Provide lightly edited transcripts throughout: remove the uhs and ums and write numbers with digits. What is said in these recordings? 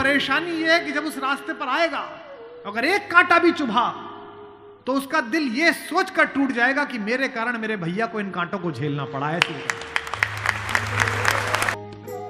परेशानी यह है कि जब उस रास्ते पर आएगा, अगर एक कांटा भी चुभा तो उसका दिल यह सोचकर टूट जाएगा कि मेरे कारण मेरे भैया को इन कांटों को झेलना पड़ा है।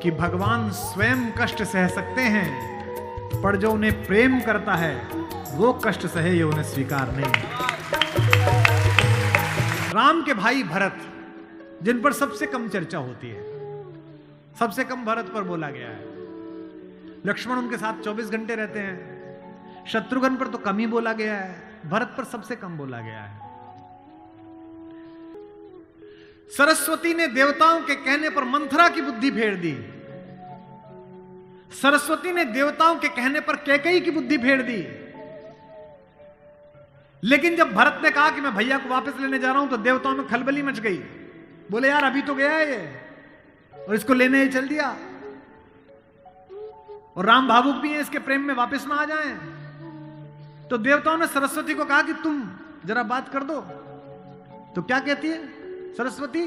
कि भगवान स्वयं कष्ट सह सकते हैं, पर जो उन्हें प्रेम करता है वो कष्ट सहे ये उन्हें स्वीकार नहीं। राम के भाई भरत, जिन पर सबसे कम चर्चा होती है, सबसे कम भरत पर बोला गया है। लक्ष्मण उनके साथ 24 घंटे रहते हैं। शत्रुघ्न पर तो कम ही बोला गया है, भरत पर सबसे कम बोला गया है। सरस्वती ने देवताओं के कहने पर मंथरा की बुद्धि फेर दी। सरस्वती ने देवताओं के कहने पर कैकेयी की बुद्धि फेर दी। लेकिन जब भरत ने कहा कि मैं भैया को वापस लेने जा रहा हूं, तो देवताओं में खलबली मच गई। बोले यार अभी तो गया है ये, और इसको लेने ही चल दिया, और राम भावुक भी है, इसके प्रेम में वापस ना आ जाएं। तो देवताओं ने सरस्वती को कहा कि तुम जरा बात कर दो। तो क्या कहती है सरस्वती?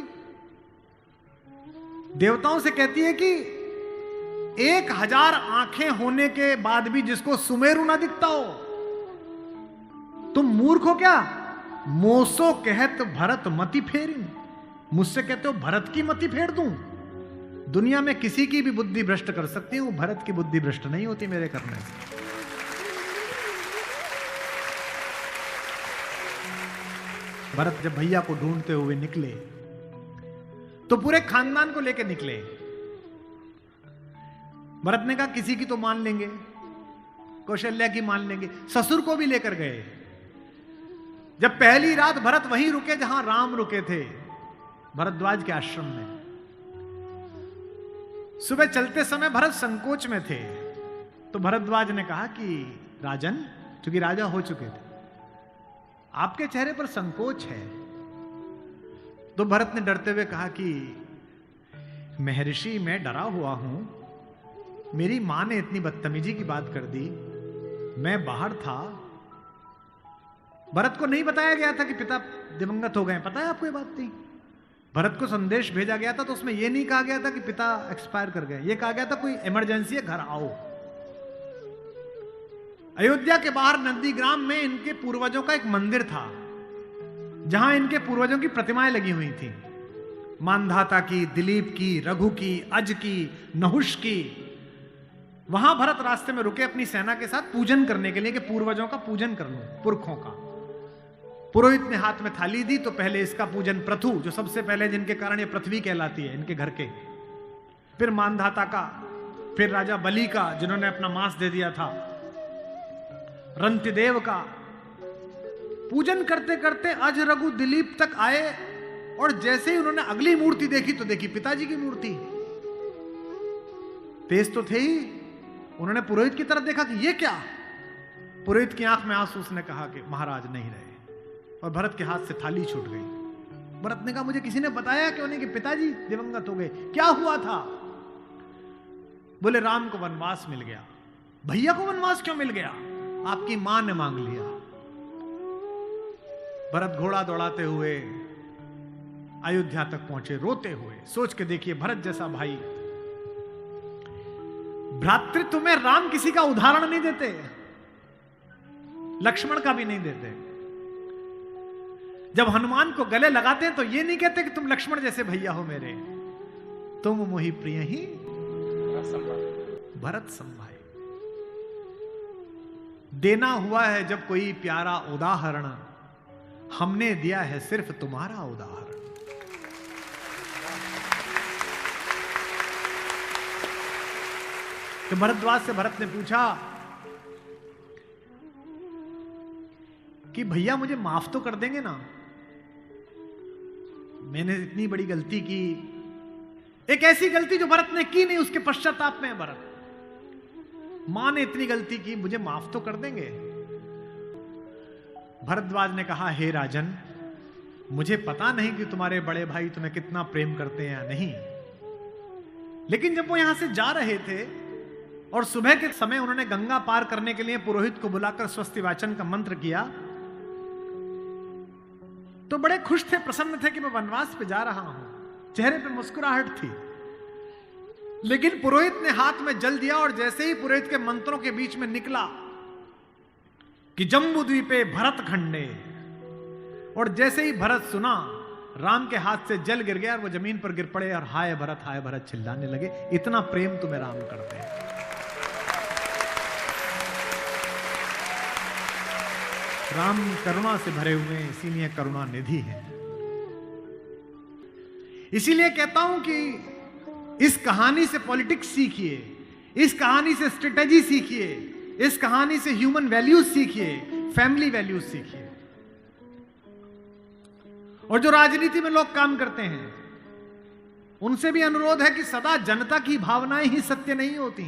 देवताओं से कहती है कि 1000 आंखें होने के बाद भी जिसको सुमेरु ना दिखता हो, तुम मूर्ख हो क्या? मोसो कहत भरत मति फेरी, मुझसे कहते हो भरत की मति फेर दूं? दुनिया में किसी की भी बुद्धि भ्रष्ट कर सकती हूं, भरत की बुद्धि भ्रष्ट नहीं होती मेरे करने से। भरत जब भैया को ढूंढते हुए निकले तो पूरे खानदान को लेकर निकले। भरत ने कहा किसी की तो मान लेंगे, कौशल्या की मान लेंगे, ससुर को भी लेकर गए। जब पहली रात भरत वहीं रुके जहां राम रुके थे, भरद्वाज के आश्रम में। सुबह चलते समय भरत संकोच में थे, तो भरद्वाज ने कहा कि राजन, क्योंकि राजा हो चुके थे, आपके चेहरे पर संकोच है। तो भरत ने डरते हुए कहा कि महर्षि मैं डरा हुआ हूं, मेरी मां ने इतनी बदतमीजी की बात कर दी, मैं बाहर था। भरत को नहीं बताया गया था कि पिता दिवंगत हो गए, पता है आपको ये बात थी? भरत को संदेश भेजा गया था तो उसमें यह नहीं कहा गया था कि पिता एक्सपायर कर गए, यह कहा गया था कोई इमरजेंसी है, घर आओ। अयोध्या के बाहर नंदीग्राम में इनके पूर्वजों का एक मंदिर था, जहां इनके पूर्वजों की प्रतिमाएं लगी हुई थी। मानधाता की, दिलीप की, रघु की, अज की, नहुष की। वहां भरत रास्ते में रुके अपनी सेना के साथ पूजन करने के लिए, कि पूर्वजों का पूजन कर लूं, पुरखों का। पुरोहित ने हाथ में थाली दी, तो पहले इसका पूजन प्रथु, जो सबसे पहले जिनके कारण ये पृथ्वी कहलाती है, इनके घर के, फिर मानधाता का, फिर राजा बलि का जिन्होंने अपना मांस दे दिया था, रंतिदेव का। पूजन करते करते अज, रघु, दिलीप तक आए, और जैसे ही उन्होंने अगली मूर्ति देखी तो देखी पिताजी की मूर्ति। तेज तो थे ही, उन्होंने पुरोहित की तरफ देखा कि ये क्या? पुरोहित की आंख में आंसू, उसने कहा कि महाराज नहीं रहे, और भरत के हाथ से थाली छूट गई। भरत ने कहा मुझे किसी ने बताया क्यों नहीं कि पिताजी दिवंगत हो गए, क्या हुआ था? बोले राम को वनवास मिल गया। भैया को वनवास क्यों मिल गया? आपकी मां ने मांग लिया। भरत घोड़ा दौड़ाते हुए अयोध्या तक पहुंचे, रोते हुए। सोच के देखिए, भरत जैसा भाई, भ्रातृत्व में राम किसी का उदाहरण नहीं देते, लक्ष्मण का भी नहीं देते। जब हनुमान को गले लगाते हैं तो ये नहीं कहते कि तुम लक्ष्मण जैसे भैया हो मेरे, तुम मोहि प्रिय ही भरत संभाए। देना हुआ है जब कोई प्यारा उदाहरण, हमने दिया है सिर्फ तुम्हारा उदाहरण। तो भरद्वाज से भरत ने पूछा कि भैया मुझे माफ तो कर देंगे ना? मैंने इतनी बड़ी गलती की, एक ऐसी गलती जो भरत ने की नहीं, उसके पश्चाताप में है भरत। मां ने इतनी गलती की, मुझे माफ तो कर देंगे? भरद्वाज ने कहा हे राजन, मुझे पता नहीं कि तुम्हारे बड़े भाई तुम्हें कितना प्रेम करते हैं या नहीं, लेकिन जब वो यहां से जा रहे थे और सुबह के समय उन्होंने गंगा पार करने के लिए पुरोहित को बुलाकर स्वस्ति वाचन का मंत्र किया, तो बड़े खुश थे, प्रसन्न थे कि मैं वनवास पे जा रहा हूं, चेहरे पे मुस्कुराहट थी। लेकिन पुरोहित ने हाथ में जल दिया और जैसे ही पुरोहित के मंत्रों के बीच में निकला कि जम्बू द्वीपे भरत खंडे, और जैसे ही भरत सुना, राम के हाथ से जल गिर गया और वो जमीन पर गिर पड़े और हाय भरत चिल्लाने लगे। इतना प्रेम तुम्हें राम करते हैं। राम करुणा से भरे हुए हैं, इसीलिए करुणा निधि है। इसीलिए कहता हूं कि इस कहानी से पॉलिटिक्स सीखिए, इस कहानी से स्ट्रेटेजी सीखिए, इस कहानी से ह्यूमन वैल्यूज सीखिए, फैमिली वैल्यूज सीखिए। और जो राजनीति में लोग काम करते हैं उनसे भी अनुरोध है कि सदा जनता की भावनाएं ही सत्य नहीं होती।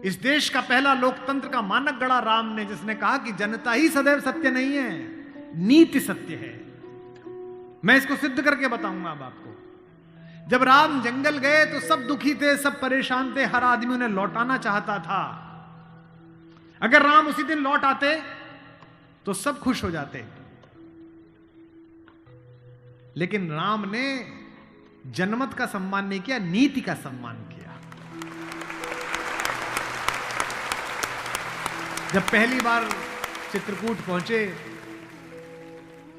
इस देश का पहला लोकतंत्र का मानक गढ़ा राम ने, जिसने कहा कि जनता ही सदैव सत्य नहीं है, नीति सत्य है। मैं इसको सिद्ध करके बताऊंगा अब आपको। जब राम जंगल गए तो सब दुखी थे, सब परेशान थे, हर आदमी उन्हें लौटाना चाहता था। अगर राम उसी दिन लौट आते तो सब खुश हो जाते। लेकिन राम ने जनमत का सम्मान नहीं किया, नीति का सम्मान किया। जब पहली बार चित्रकूट पहुंचे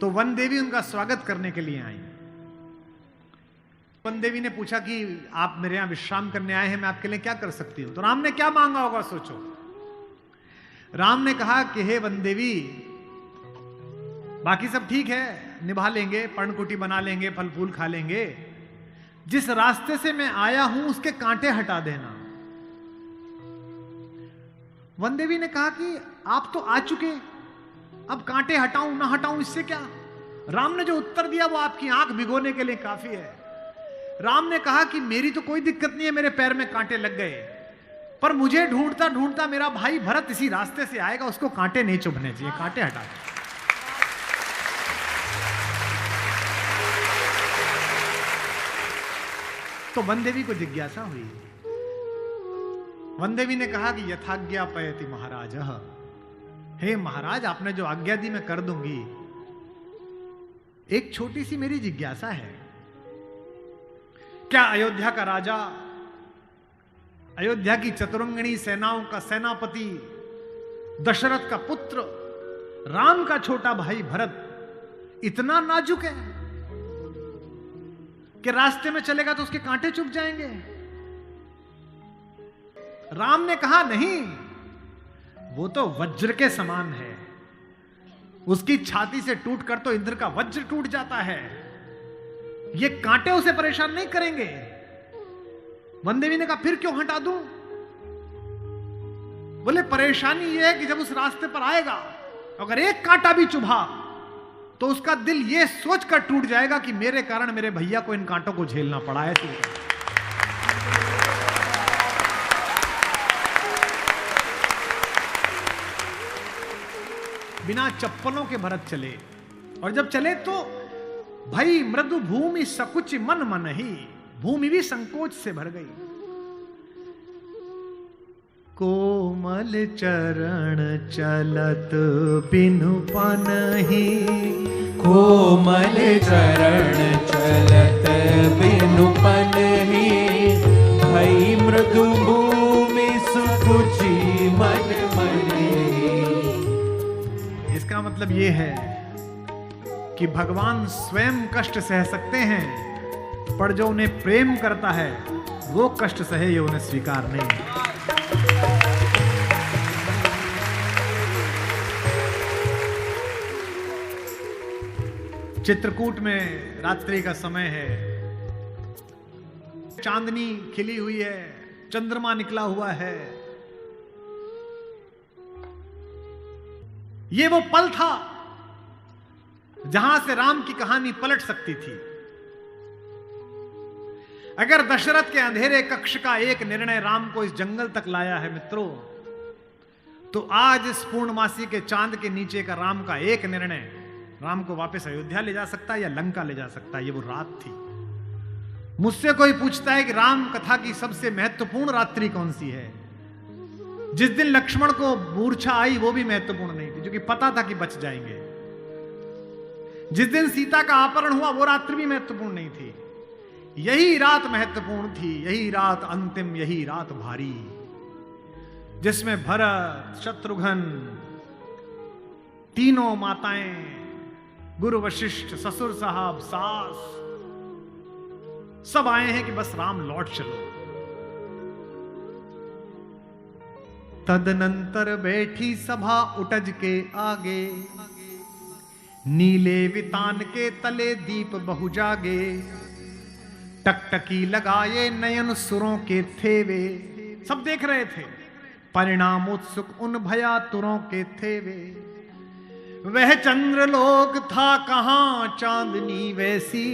तो वन देवी उनका स्वागत करने के लिए आई। वन देवी ने पूछा कि आप मेरे यहां विश्राम करने आए हैं, मैं आपके लिए क्या कर सकती हूं। तो राम ने क्या मांगा होगा सोचो। राम ने कहा कि हे वन देवी, बाकी सब ठीक है, निभा लेंगे, पर्णकुटी बना लेंगे, फल फूल खा लेंगे, जिस रास्ते से मैं आया हूं उसके कांटे हटा देना। वन देवी ने कहा कि आप तो आ चुके, अब कांटे हटाऊं ना हटाऊं इससे क्या। राम ने जो उत्तर दिया वो आपकी आंख भिगोने के लिए काफी है। राम ने कहा कि मेरी तो कोई दिक्कत नहीं है, मेरे पैर में कांटे लग गए, पर मुझे ढूंढता ढूंढता मेरा भाई भरत इसी रास्ते से आएगा, उसको कांटे नहीं चुभने चाहिए, कांटे हटा दे। तो वन देवी को जिज्ञासा हुई। वन देवी ने कहा कि यथाज्ञा पयति महाराज, हे महाराज, आपने जो आज्ञा दी मैं कर दूंगी। एक छोटी सी मेरी जिज्ञासा है, क्या अयोध्या का राजा, अयोध्या की चतुरंगिणी सेनाओं का सेनापति, दशरथ का पुत्र, राम का छोटा भाई भरत इतना नाजुक है कि रास्ते में चलेगा तो उसके कांटे चुभ जाएंगे? राम ने कहा नहीं, वो तो वज्र के समान है, उसकी छाती से टूटकर तो इंद्र का वज्र टूट जाता है, ये कांटे उसे परेशान नहीं करेंगे। वन देवी ने कहा फिर क्यों हटा दूं? बोले परेशानी यह है कि जब उस रास्ते पर आएगा अगर एक कांटा भी चुभा तो उसका दिल यह सोचकर टूट जाएगा कि मेरे कारण मेरे भैया को इन कांटों को झेलना पड़ा है। बिना चप्पलों के भरत चले, और जब चले तो भाई मृदु भूमि सकुच मन मन ही, भूमि भी संकोच से भर गई। कोमल चरण चलत बिनु पनहि, कोमल चरण चलत बिनु पनहि, भई मृदु भूमि सुकुचि मन मनि। इसका मतलब यह है कि भगवान स्वयं कष्ट सह सकते हैं, पर जो उन्हें प्रेम करता है वो कष्ट सहे ये उन्हें स्वीकार नहीं। चित्रकूट में रात्रि का समय है, चांदनी खिली हुई है, चंद्रमा निकला हुआ है। ये वो पल था जहां से राम की कहानी पलट सकती थी। अगर दशरथ के अंधेरे कक्ष का एक निर्णय राम को इस जंगल तक लाया है मित्रों, तो आज इस पूर्णमासी के चांद के नीचे का राम का एक निर्णय राम को वापस अयोध्या ले जा सकता है या लंका ले जा सकता है। ये वो रात थी। मुझसे कोई पूछता है कि राम कथा की सबसे महत्वपूर्ण रात्रि कौन सी है? जिस दिन लक्ष्मण को मूर्छा आई वो भी महत्वपूर्ण नहीं थी, क्योंकि पता था कि बच जाएंगे। जिस दिन सीता का अपहरण हुआ वो रात्रि भी महत्वपूर्ण नहीं थी। यही रात महत्वपूर्ण थी, यही रात अंतिम, यही रात भारी, जिसमें भरत, शत्रुघ्न, तीनों माताएं, गुरु वशिष्ठ, ससुर साहब, सास, सब आए हैं कि बस राम लौट चलो। तदनंतर बैठी सभा उटज के आगे, नीले वितान के तले दीप बहु जागे, टकटकी लगाए नयन सुरों के थे वे, सब देख रहे थे, परिणाम उत्सुक उन भयातुरों के थे वे। वह चंद्रलोक था कहां चांदनी वैसी,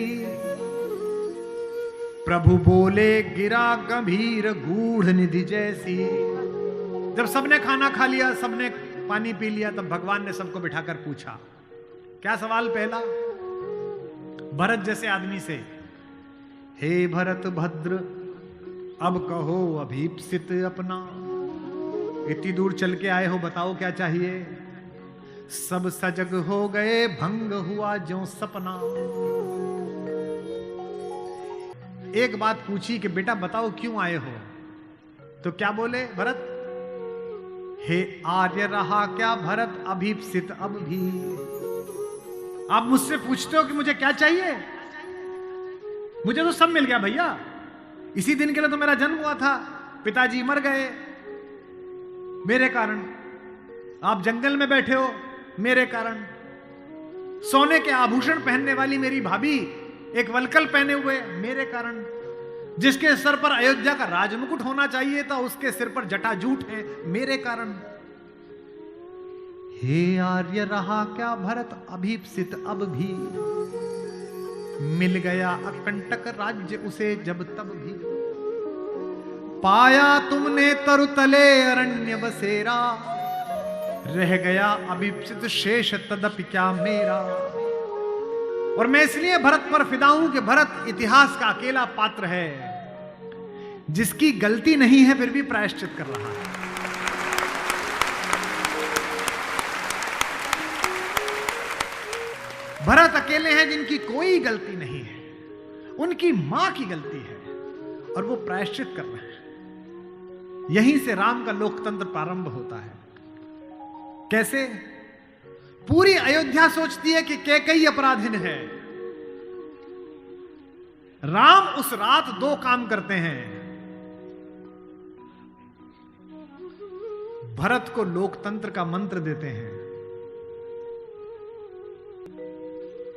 प्रभु बोले गिरा गंभीर गूढ़ निधि जैसी। जब सबने खाना खा लिया, सबने पानी पी लिया, तब भगवान ने सबको बिठाकर पूछा, क्या सवाल पहला? भरत जैसे आदमी से, हे भरत भद्र, अब कहो अभीप्सित अपना, इतनी दूर चल के आए हो, बताओ क्या चाहिए? सब सजग हो गए, भंग हुआ ज्यों सपना। एक बात पूछी कि बेटा बताओ क्यों आए हो? तो क्या बोले भरत? हे आर्य रहा क्या भरत अभीप्सित अब भी। आप मुझसे पूछते हो कि मुझे क्या चाहिए? मुझे तो सब मिल गया भैया। इसी दिन के लिए तो मेरा जन्म हुआ था, पिताजी मर गए मेरे कारण, आप जंगल में बैठे हो मेरे कारण, सोने के आभूषण पहनने वाली मेरी भाभी एक वलकल पहने हुए मेरे कारण, जिसके सर पर अयोध्या का राजमुकुट होना चाहिए था उसके सिर पर जटाजूट है मेरे कारण। हे आर्य रहा क्या भरत अभीप्सित अब भी, मिल गया अकंटक राज्य उसे जब तब भी। पाया तुमने तरुतले अरण्य बसेरा, रह गया अभीप्सित शेष तदपि क्या मेरा। और मैं इसलिए भरत पर फिदा हूं कि भरत इतिहास का अकेला पात्र है जिसकी गलती नहीं है फिर भी प्रायश्चित कर रहा है। भरत अकेले हैं जिनकी कोई गलती नहीं है, उनकी मां की गलती है और वो प्रायश्चित कर रहे हैं। यहीं से राम का लोकतंत्र प्रारंभ होता है। कैसे? पूरी अयोध्या सोचती है कि कैकेयी अपराधिन है। राम उस रात दो काम करते हैं, भरत को लोकतंत्र का मंत्र देते हैं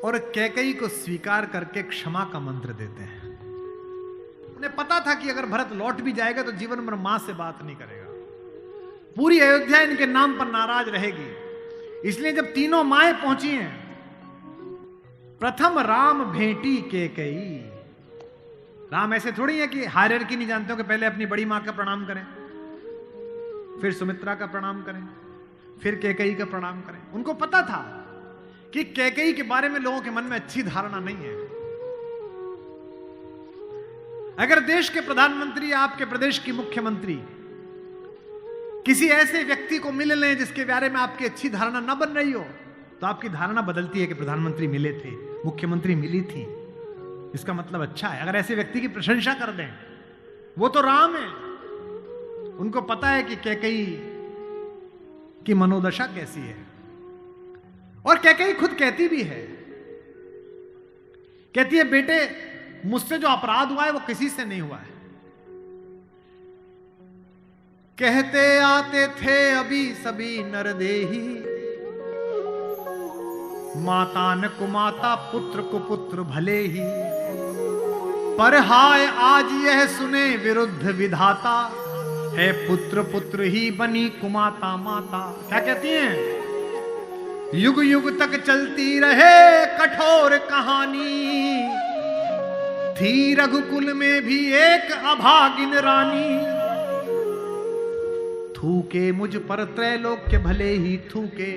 और कैकेयी को स्वीकार करके क्षमा का मंत्र देते हैं। उन्हें पता था कि अगर भरत लौट भी जाएगा तो जीवन भर मां से बात नहीं करेगा, पूरी अयोध्या इनके नाम पर नाराज रहेगी। इसलिए जब तीनों माएं पहुंची हैं, प्रथम राम भेंटी कैकेयी। राम ऐसे थोड़ी है कि हायरार्की नहीं जानते हो कि पहले अपनी बड़ी मां का प्रणाम करें, फिर सुमित्रा का प्रणाम करें, फिर कैकेयी का प्रणाम करें। उनको पता था कि कैकेयी के बारे में लोगों के मन में अच्छी धारणा नहीं है। अगर देश के प्रधानमंत्री, आपके प्रदेश की मुख्यमंत्री किसी ऐसे व्यक्ति को मिल लें जिसके बारे में आपकी अच्छी धारणा न बन रही हो, तो आपकी धारणा बदलती है कि प्रधानमंत्री मिले थे, मुख्यमंत्री मिली थी, इसका मतलब अच्छा है। अगर ऐसे व्यक्ति की प्रशंसा कर दें, वो तो राम है, उनको पता है कि कैकेयी की मनोदशा कैसी है। और कैकेयी खुद कहती भी है, कहती है बेटे मुझसे जो अपराध हुआ है वो किसी से नहीं हुआ है। कहते आते थे अभी सभी नरदेही, माता न कुमाता पुत्र को पुत्र भले ही, पर हाय आज यह सुने विरुद्ध विधाता, है पुत्र पुत्र ही बनी कुमाता माता। क्या कहती हैं? युग युग तक चलती रहे कठोर कहानी, थी रघुकुल में भी एक अभागिन रानी, थूके मुझ पर त्रैलोक्य भले ही थूके,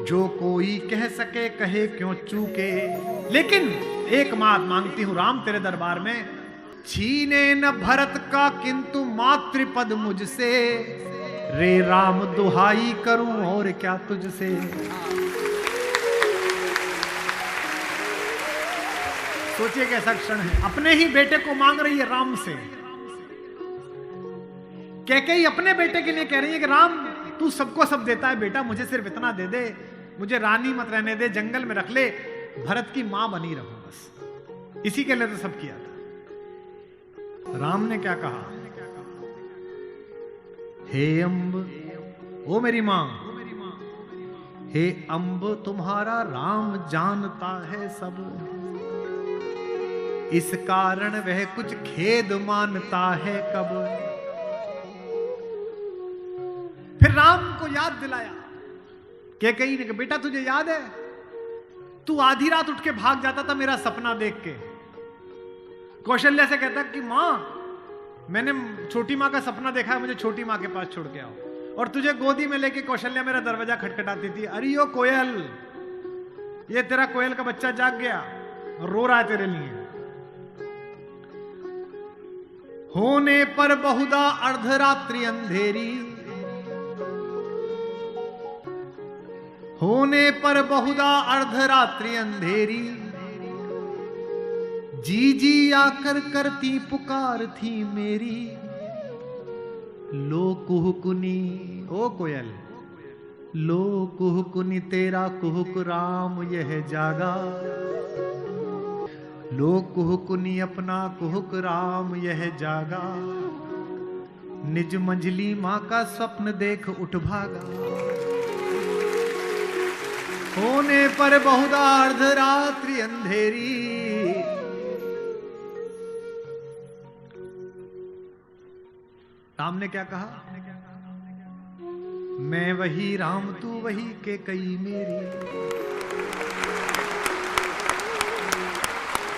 जो कोई कह सके कहे क्यों चूके। लेकिन एक बात मांगती हूं राम तेरे दरबार में, छीने न भरत का किंतु मातृपद मुझसे, रे राम दुहाई करूं और क्या तुझसे। सोचिए कैसा क्षण है, अपने ही बेटे को मांग रही है राम से। कैकेयी अपने बेटे के लिए कह रही है कि राम तू सबको सब देता है बेटा, मुझे सिर्फ इतना दे दे, मुझे रानी मत रहने दे, जंगल में रख ले, भरत की मां बनी रहूं बस। इसी के लिए तो सब किया था। राम ने क्या कहा, हे अम्ब, ओ मेरी मां, हे अम्ब तुम्हारा राम जानता है सब, इस कारण वह कुछ खेद मानता है कब। फिर राम को याद दिलाया, कैकेयी ने, बेटा तुझे याद है तू आधी रात उठ के भाग जाता था मेरा सपना देख के। कौशल्या से कहता कि मां मैंने छोटी मां का सपना देखा है, मुझे छोटी मां के पास छोड़ के आओ। और तुझे गोदी में लेके कौशल्या मेरा दरवाजा खटखटाती थी, अरे ओ कोयल, ये तेरा कोयल का बच्चा जाग गया, रो रहा है तेरे लिए। होने पर बहुधा अर्धरात्रि अंधेरी, होने पर बहुधा अर्धरात्रि अंधेरी, जी जी आकर करती पुकार थी मेरी, लो कुहुकुनी, ओ कोयल, लो कुहुकुनी तेरा कुहुक राम यह जागा, लो कुहुकुनी अपना कुहुक राम यह जागा, निज मंजली मां का स्वप्न देख उठ भागा। होने पर बहुधा अर्धरात्रि अंधेरी, राम ने क्या कहा, मैं वही राम तू वही कैकेयी मेरी,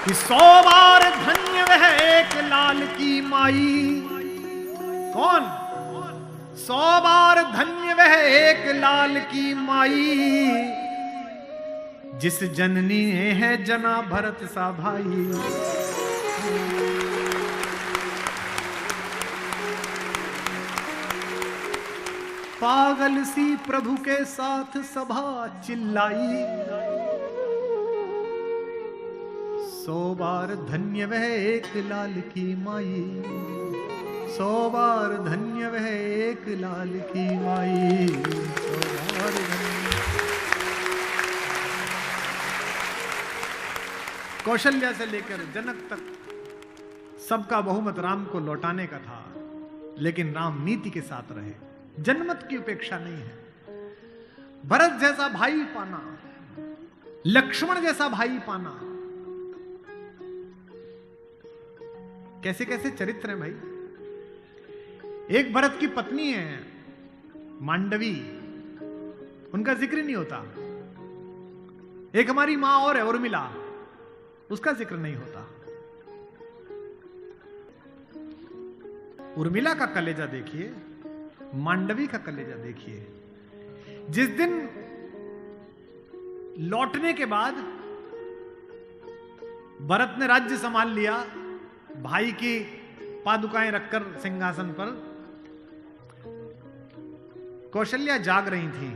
कि 100 बार धन्य वह एक लाल की माई। कौन? 100 बार धन्य वह एक लाल की माई, जिस जननी है जना भरत सा भाई। पागल सी प्रभु के साथ सभा चिल्लाई, 100 बार धन्य वह एक लाल की माई, 100 बार धन्य वह एक लाल की माई, 100 बार धन्य। कौशल्या से लेकर जनक तक सबका बहुमत राम को लौटाने का था, लेकिन राम नीति के साथ रहे, जनमत की उपेक्षा नहीं है। भरत जैसा भाई पाना, लक्ष्मण जैसा भाई पाना, कैसे कैसे चरित्र हैं भाई। एक भरत की पत्नी है मांडवी, उनका जिक्र नहीं होता। एक हमारी मां और है उर्मिला, उसका जिक्र नहीं होता। उर्मिला का कलेजा देखिए, मांडवी का कलेजा देखिए। जिस दिन लौटने के बाद भरत ने राज्य संभाल लिया, भाई की पादुकाएं रखकर सिंहासन पर, कौशल्या जाग रही थी।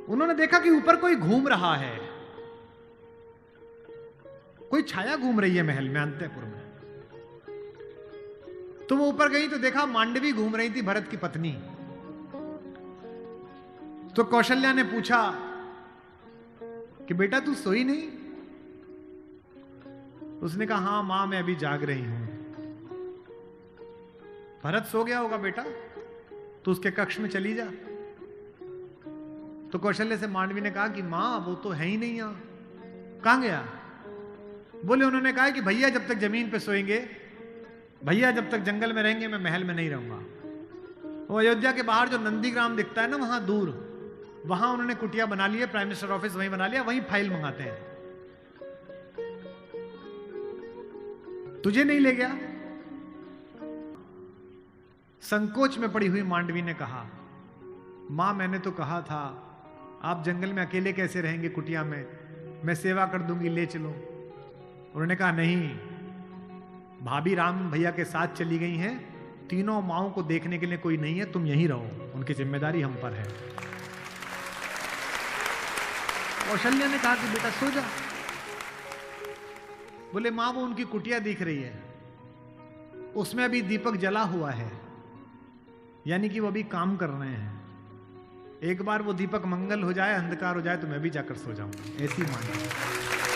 उन्होंने देखा कि ऊपर कोई घूम रहा है, कोई छाया घूम रही है महल में, अंतःपुर में। तो वो ऊपर गई तो देखा मांडवी घूम रही थी, भरत की पत्नी। तो कौशल्या ने पूछा कि बेटा तू सोई नहीं? उसने कहा हां मां मैं अभी जाग रही हूं। भरत सो गया होगा बेटा, तो उसके कक्ष में चली जा। तो कौशल्या से मांडवी ने कहा कि मां वो तो है ही नहीं यहां। कहां गया? बोले उन्होंने कहा कि भैया जब तक जमीन पे सोएंगे, भैया जब तक जंगल में रहेंगे, मैं महल में नहीं रहूंगा। वो अयोध्या के बाहर जो नंदीग्राम दिखता है ना, वहां दूर, वहां उन्होंने कुटिया बना ली है, प्राइम मिनिस्टर ऑफिस वहीं बना लिया, वहीं फाइल मंगाते हैं। तुझे नहीं ले गया? संकोच में पड़ी हुई मांडवी ने कहा, मां मैंने तो कहा था आप जंगल में अकेले कैसे रहेंगे कुटिया में, मैं सेवा कर दूंगी, ले चलो। उन्होंने कहा नहीं, भाभी राम भैया के साथ चली गई हैं, तीनों माओं को देखने के लिए कोई नहीं है, तुम यहीं रहो, उनकी जिम्मेदारी हम पर है। कौशल्या ने कहा कि बेटा सो जा। बोले मां वो उनकी कुटिया दिख रही है, उसमें अभी दीपक जला हुआ है, यानी कि वो अभी काम कर रहे हैं। एक बार वो दीपक मंगल हो जाए, अंधकार हो जाए तो मैं भी जाकर सो जाऊंगा, ऐसी मांग।